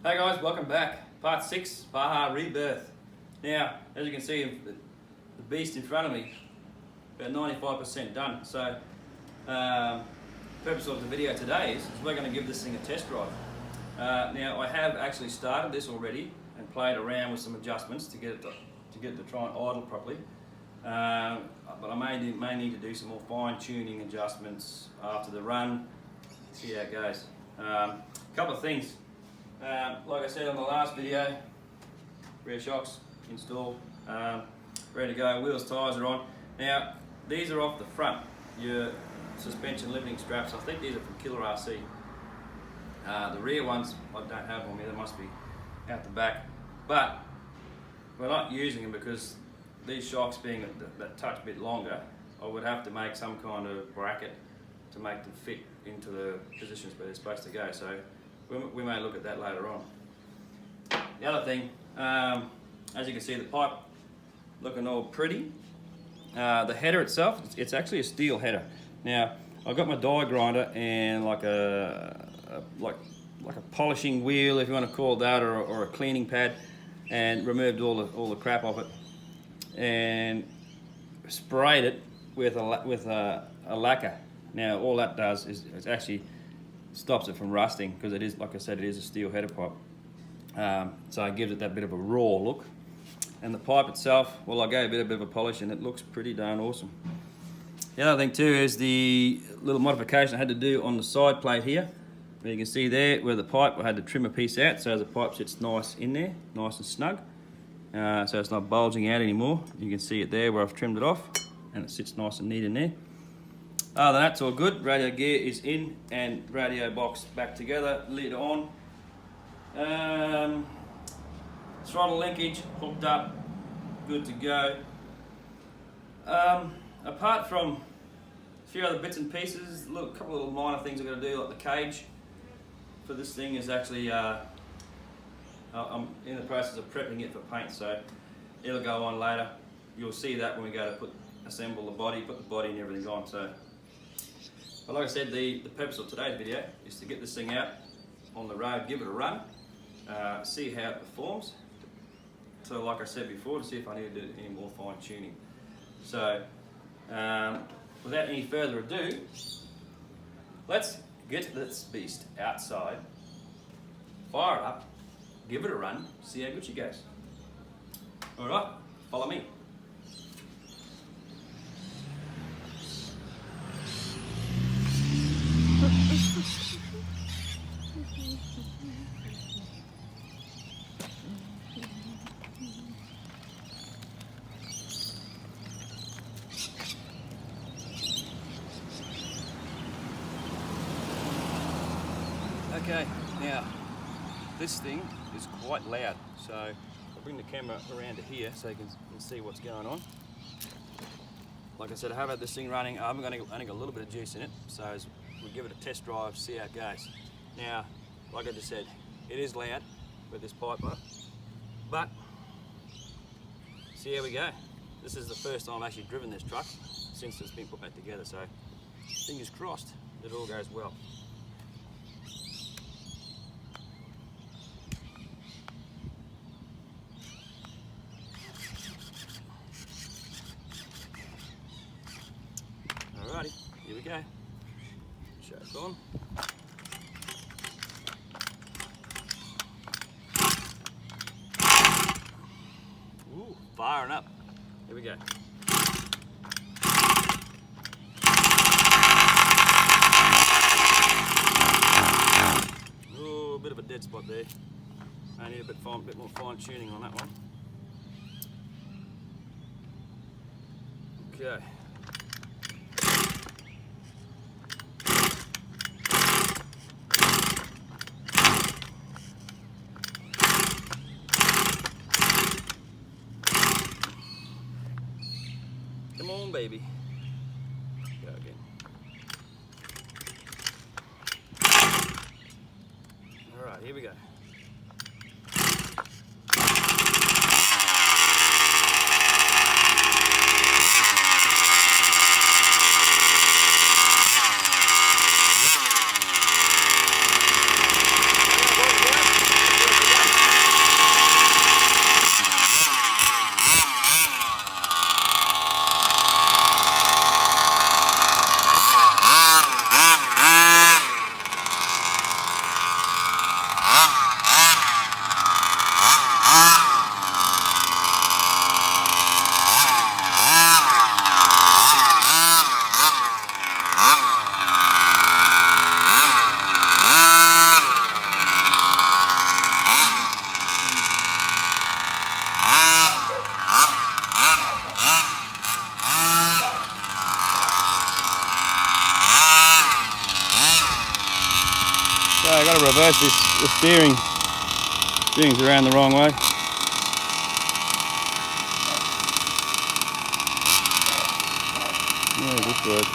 Hey guys, welcome back. Part 6, Baja rebirth. Now, as you can see, the beast in front of me, about 95% done. So, purpose of the video today is we're going to give this thing a test drive. Now, I have actually started this already and played around with some adjustments to get it to try and idle properly. But I may need to do some more fine-tuning adjustments after the run. See how it goes. Couple of things. Like I said on the last video, rear shocks installed, ready to go, wheels, tyres are on. Now, these are off the front, your suspension limiting straps. I think these are from Killer RC. The rear ones I don't have on me, they must be out the back. But we're not using them because these shocks being that touch bit longer, I would have to make some kind of bracket to make them fit into the positions where they're supposed to go. So we may look at that later on. The other thing, as you can see, the pipe looking all pretty. The header itself, it's actually a steel header. Now, I've got my die grinder and like a polishing wheel, if you want to call it that, or a cleaning pad, and removed all the crap off it, and sprayed it with a lacquer. Now, all that does is it actually stops it from rusting, because it is, like I said, it is a steel header pipe. So it gives it that bit of a raw look. And the pipe itself, well, I gave it a bit of a polish and it looks pretty darn awesome. The other thing too is the little modification I had to do on the side plate here. You can see there where the pipe, I had to trim a piece out so the pipe sits nice in there, nice and snug. So it's not bulging out anymore. You can see it there where I've trimmed it off, and it sits nice and neat in there. Other than that, it's all good. Radio gear is in and radio box back together, lid on. Throttle linkage hooked up, good to go. Apart from a few other bits and pieces, a couple of little minor things I've got to do, like the cage for this thing is actually, I'm in the process of prepping it for paint, so it'll go on later. You'll see that when we go to assemble the body, put the body and everything on. So, but like I said, the purpose of today's video is to get this thing out on the road, give it a run, see how it performs. So like I said before, to see if I need to do any more fine tuning. So without any further ado, let's get this beast outside, fire it up, give it a run, see how good she goes. All right, follow me. Okay, now this thing is quite loud, so I'll bring the camera around to here so you can see what's going on. Like I said, I have had this thing running. I haven't only got a little bit of juice in it, so we'll give it a test drive, see how it goes. Now, like I just said, it is loud with this pipe up, but see how we go. This is the first time I've actually driven this truck since it's been put back together, so fingers crossed that it all goes well. Alrighty, here we go. Shake on. Ooh, firing up. Here we go. Ooh, a bit of a dead spot there. I need a bit more fine tuning on that one. Okay. Come on, baby. Go again. All right, here we go. So I've got to reverse this, the steering. Steering's around the wrong way. Yeah, this works.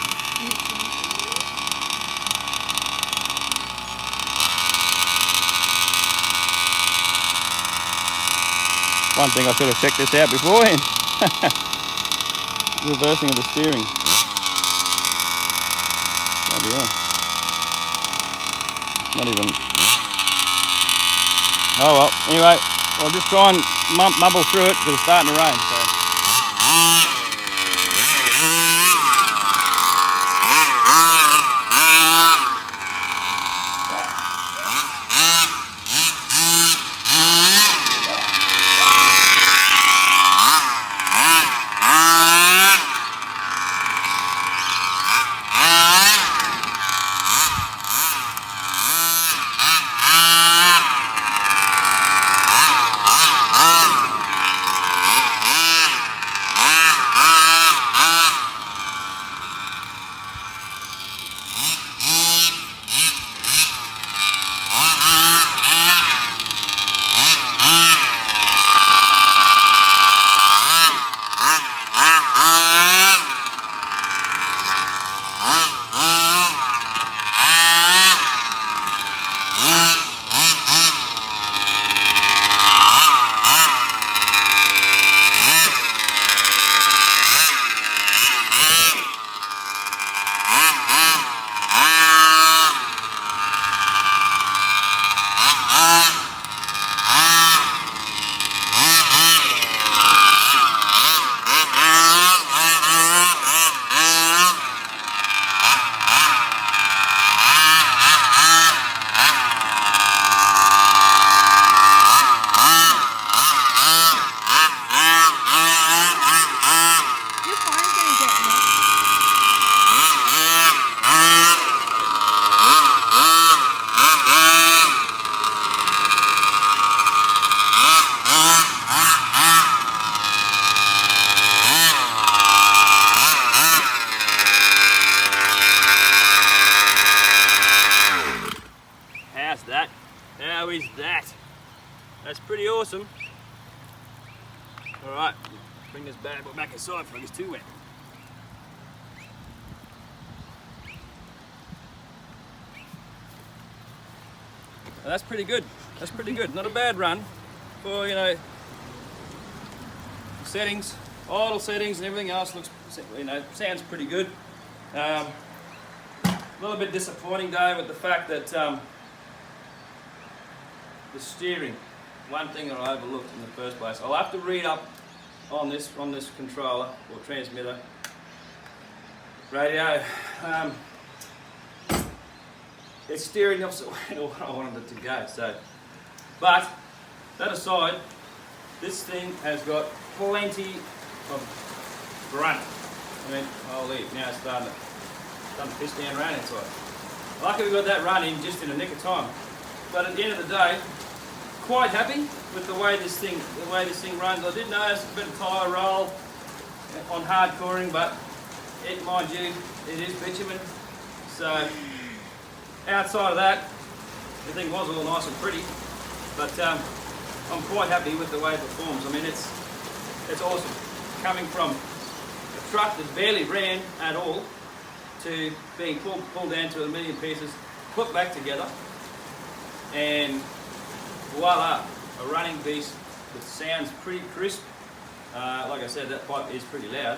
One thing I should have checked this out beforehand. Reversing of the steering. Bloody hell. Not even. Oh well. Anyway, I'll just try and mumble through it because it's starting to rain. So. How is that? That's pretty awesome. Alright, bring this bad boy back inside before it gets too wet. Well, that's pretty good. That's pretty good. Not a bad run for, you know, settings, idle settings and everything else looks, you know, sounds pretty good. A little bit disappointing, Dave, with the fact that the steering, one thing that I overlooked in the first place. I'll have to read up on this controller or transmitter radio. It's steering the opposite way to what I wanted it to go. So, but that aside, this thing has got plenty of grunt. I mean, holy, now it's starting to piss down rain inside. Luckily we got that run in just in a nick of time. But at the end of the day, quite happy with the way this thing runs. I did notice a bit of tyre roll on hard coring, but mind you, it is bitumen. So outside of that, the thing was all nice and pretty. But I'm quite happy with the way it performs. I mean, it's awesome. Coming from a truck that barely ran at all to being pulled down to a million pieces, put back together, and voila, a running beast that sounds pretty crisp. Like I said, that pipe is pretty loud.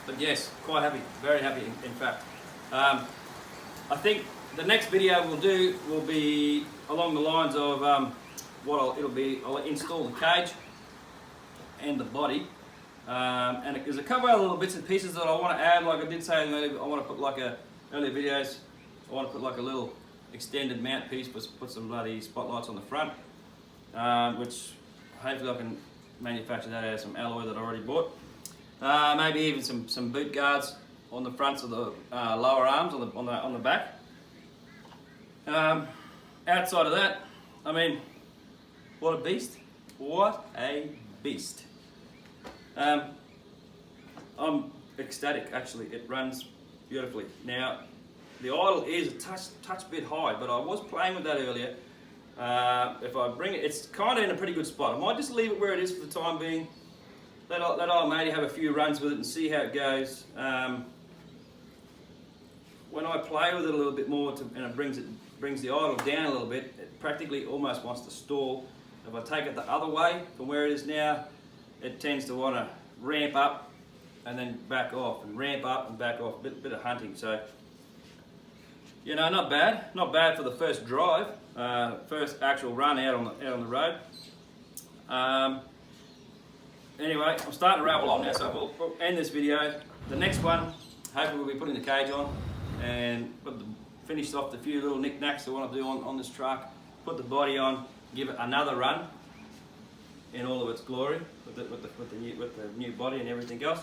But yes, quite happy, very happy in fact. I think the next video we'll do will be along the lines of I'll install the cage and the body. And there's a couple of little bits and pieces that I want to add. Like I did say, I want to put like earlier videos. I want to put like a little extended mount piece, put some bloody spotlights on the front, which hopefully I can manufacture that out of some alloy that I already bought. Maybe even some boot guards on the fronts of the lower arms on the back. Outside of that, I mean, what a beast! What a beast! I'm ecstatic. Actually, it runs beautifully. Now, the idle is a touch bit high, but I was playing with that earlier. If I bring it, it's kind of in a pretty good spot. I might just leave it where it is for the time being. Let old matey have a few runs with it and see how it goes. When I play with it a little bit more and it brings the idle down a little bit, it practically almost wants to stall. If I take it the other way from where it is now, it tends to want to ramp up and then back off, and ramp up and back off. Bit of hunting. So, you know, not bad for the first drive, first actual run out on the road. Anyway, I'm starting to ramble on now, so we'll end this video. The next one, hopefully we'll be putting the cage on and finish off the few little knick-knacks I want to do on this truck, put the body on, give it another run in all of its glory with the new body and everything else.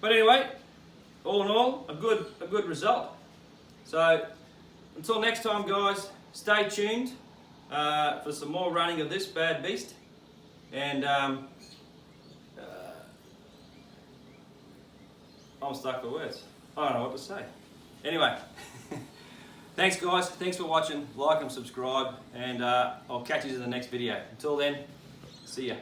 But anyway, all in all, a good result. So until next time, guys, stay tuned for some more running of this bad beast. And I'm stuck for words. I don't know what to say. Anyway, thanks guys. Thanks for watching. Like and subscribe, and I'll catch you in the next video. Until then, see ya.